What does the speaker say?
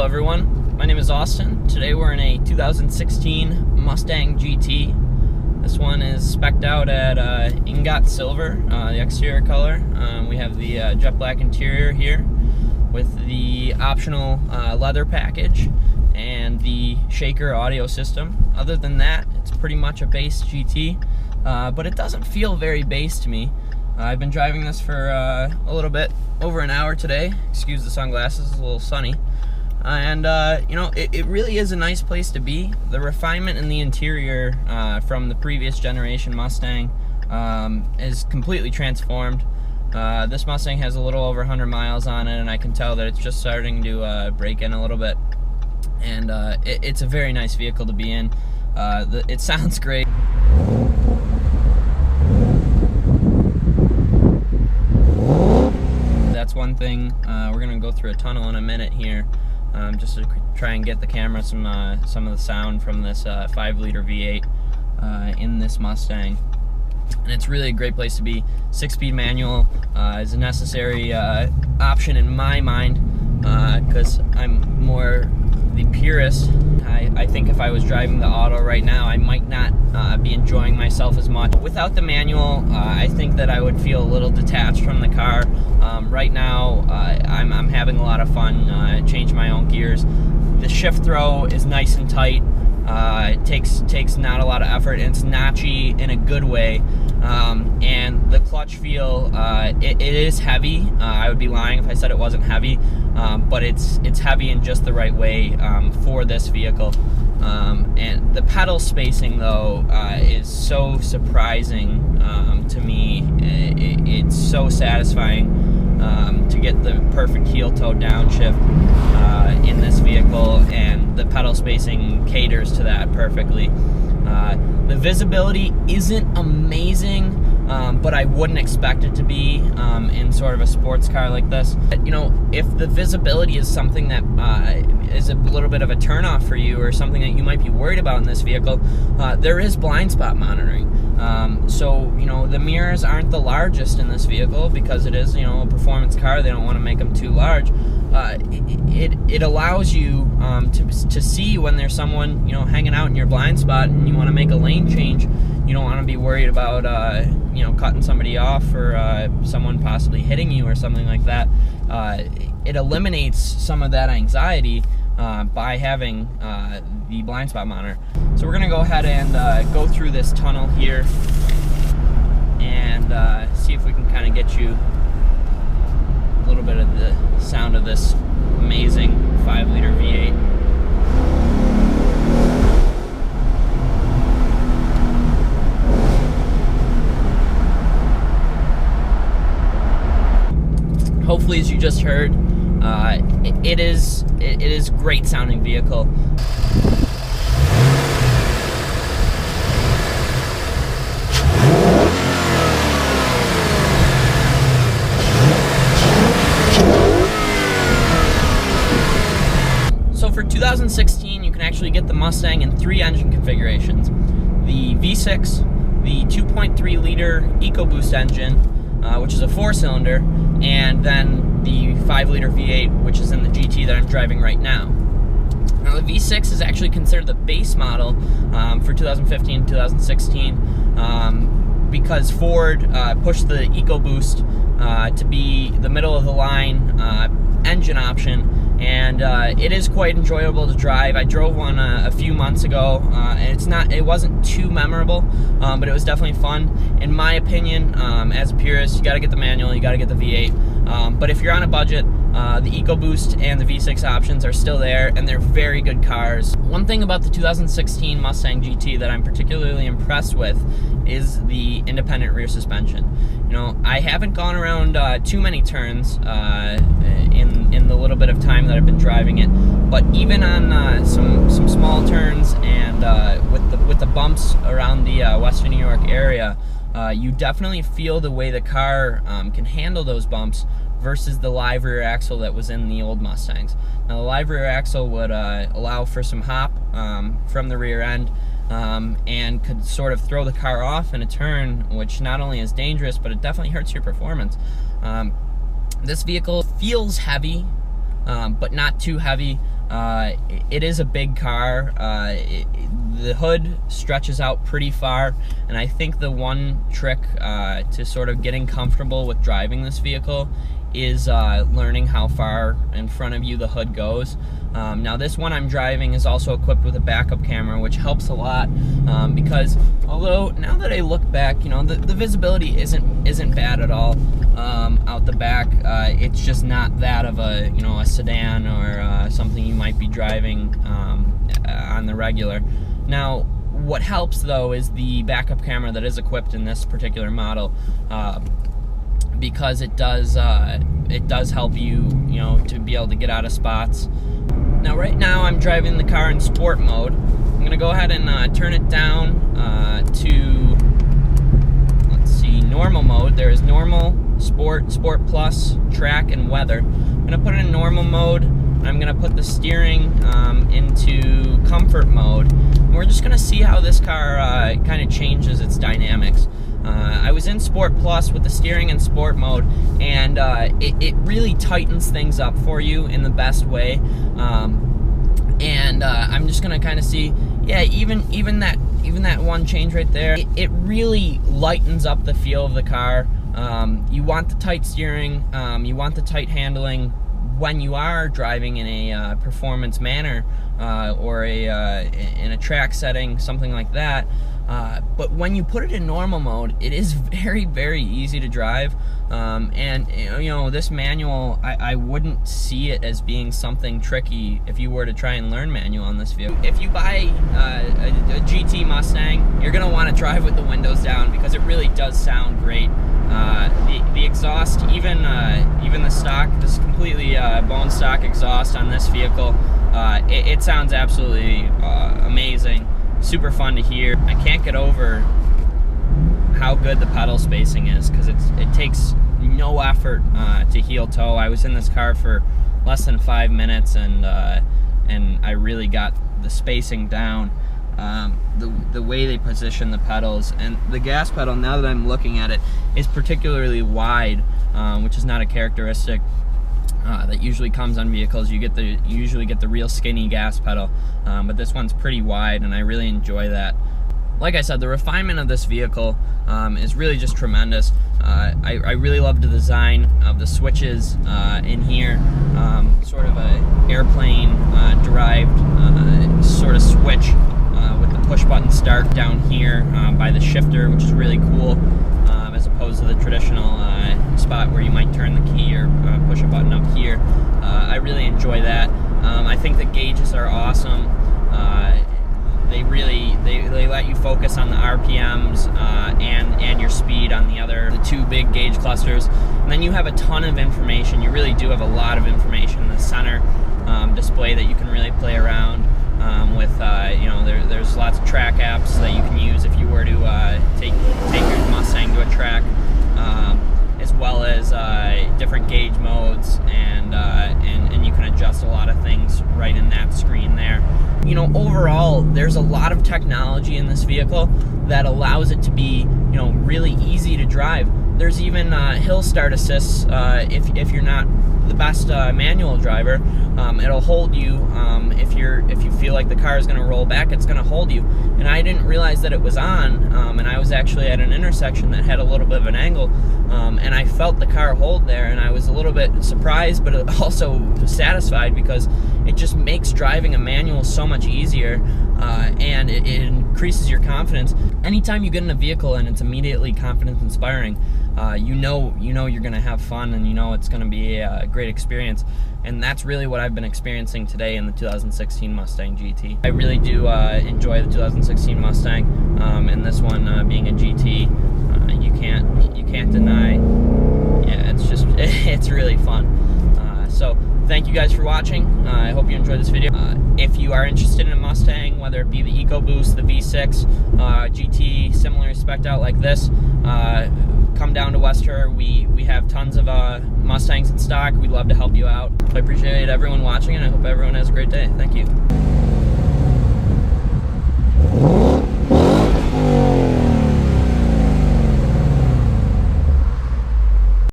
everyone, my name is Austin. Today we're in a 2016 Mustang GT. This one is spec'd out at ingot silver, the exterior color. We have the jet black interior here with the optional leather package and the shaker audio system. Other than that, it's pretty much a base GT, but it doesn't feel very base to me. I've been driving this for a little bit over an hour today. Excuse the sunglasses, it's a little sunny. And you know, it really is a nice place to be. The refinement in the interior from the previous generation Mustang is completely transformed. This Mustang has a little over 100 miles on it, and I can tell that it's just starting to break in a little bit. And it's a very nice vehicle to be in. It sounds great. That's one thing. We're gonna go through a tunnel in a minute here, just to try and get the camera some of the sound from this 5-liter V8 in this Mustang. And it's really a great place to be. 6-speed manual is a necessary option in my mind, because I'm more the purist. I think if I was driving the auto right now, I might not be enjoying myself as much. Without the manual, I think that I would feel a little detached from the car. Right now, I'm having a lot of fun. Change my own gears. The shift throw is nice and tight. It takes not a lot of effort, and it's notchy in a good way. And the clutch feel, it is heavy. I would be lying if I said it wasn't heavy, but it's heavy in just the right way for this vehicle. And the pedal spacing, though, is so surprising to me. It's so satisfying to get the perfect heel-toe downshift in this vehicle, and the pedal spacing caters to that perfectly. The visibility isn't amazing, but I wouldn't expect it to be in sort of a sports car like this. You know, if the visibility is something that is a little bit of a turnoff for you, or something that you might be worried about in this vehicle, there is blind spot monitoring. So, you know, the mirrors aren't the largest in this vehicle because it is, you know, a performance car. They don't want to make them too large. It allows you to see when there's someone, you know, hanging out in your blind spot and you want to make a lane change. You don't want to be worried about you know, cutting somebody off, or someone possibly hitting you or something like that. It eliminates some of that anxiety by having the blind spot monitor. So we're gonna go ahead and go through this tunnel here and see if we can kind of get you a little bit of the sound of this amazing 5-liter V8. Hopefully, as you just heard, it is great sounding vehicle. So for 2016, you can actually get the Mustang in 3 engine configurations: the V6, the 2.3 liter EcoBoost engine, which is a 4-cylinder, and then the 5-liter V8, which is in the GT that I'm driving right now. Now, the V6 is actually considered the base model for 2015 and 2016 because Ford pushed the EcoBoost to be the middle-of-the-line engine option, and it is quite enjoyable to drive. I drove one a few months ago, and it wasn't too memorable, but it was definitely fun. In my opinion, as a purist, you gotta get the manual, you gotta get the V8, but if you're on a budget, the EcoBoost and the V6 options are still there, and they're very good cars. One thing about the 2016 Mustang GT that I'm particularly impressed with is the independent rear suspension. You know, I haven't gone around too many turns in the little bit of time that I've been driving it, but even on some small turns and with the bumps around the Western New York area, you definitely feel the way the car can handle those bumps versus the live rear axle that was in the old Mustangs. Now, the live rear axle would allow for some hop from the rear end, and could sort of throw the car off in a turn, which not only is dangerous, but it definitely hurts your performance. This vehicle feels heavy, but not too heavy. It is a big car. The hood stretches out pretty far, and I think the one trick to sort of getting comfortable with driving this vehicle is learning how far in front of you the hood goes. Now this one I'm driving is also equipped with a backup camera, which helps a lot, because although now that I look back, you know, the visibility isn't bad at all out the back. It's just not that of a, you know, a sedan or something you might be driving on the regular. Now what helps though is the backup camera that is equipped in this particular model, because it does help you, you know, to be able to get out of spots. Now right now I'm driving the car in sport mode. I'm gonna go ahead and turn it down to, let's see, normal mode. There is normal, sport, sport plus, track, and weather. I'm gonna put it in normal mode. I'm gonna put the steering into comfort mode. And we're just gonna see how this car kind of changes its dynamics. I was in Sport Plus with the steering in sport mode, and it really tightens things up for you in the best way. I'm just gonna kind of see, yeah, even that one change right there, it really lightens up the feel of the car. You want the tight steering, you want the tight handling when you are driving in a performance manner, or in a track setting, something like that. But when you put it in normal mode, it is very, very easy to drive. And you know, this manual, I wouldn't see it as being something tricky if you were to try and learn manual on this vehicle. If you buy a GT Mustang, you're gonna want to drive with the windows down, because it really does sound great. The exhaust, even the stock, this completely bone stock exhaust on this vehicle, it sounds absolutely amazing. Super fun to hear. I can't get over how good the pedal spacing is, because it takes no effort to heel toe. I was in this car for less than 5 minutes, and I really got the spacing down. The way they position the pedals, and the gas pedal, now that I'm looking at it, is particularly wide, which is not a characteristic that usually comes on vehicles. You usually get the real skinny gas pedal, but this one's pretty wide, and I really enjoy that. Like I said, the refinement of this vehicle is really just tremendous. I really love the design of the switches in here, sort of a airplane derived sort of switch with the push button start down here by the shifter, which is really cool, as opposed to the traditional spot where you might turn the key or push a button up here. I really enjoy that. I think the gauges are awesome. They let you focus on the RPMs and your speed on the two big gauge clusters. And then you have a ton of information. You really do have a lot of information in the center display that you can really play around with. You know, there's lots of track apps that you can use if you were to take your Mustang to a track, as well as different gauge modes, and you can adjust a lot of things right in that screen there. You know, overall, there's a lot of technology in this vehicle that allows it to be, you know, really easy to drive. There's even hill start assists if you're not the best manual driver. It'll hold you if you feel like the car is going to roll back. It's going to hold you. And I didn't realize that it was on, and I was actually at an intersection that had a little bit of an angle, and I felt the car hold there, and I was a little bit surprised, but also satisfied, because it just makes driving a manual so much easier, and it increases your confidence. Anytime you get in a vehicle and it's immediately confidence inspiring, you know you're going to have fun, and you know it's going to be a great experience. And that's really what I've been experiencing today in the 2016 Mustang GT. I really do enjoy the 2016 Mustang, and this one being a GT, you can't deny. Yeah, it's really fun. So thank you guys for watching. I hope you enjoyed this video. If you are interested in a Mustang, whether it be the EcoBoost, the V6, GT, similar spec'd out like this, come down to West Herr. We have tons of Mustangs in stock. We'd love to help you out. I appreciate everyone watching, and I hope everyone has a great day. Thank you.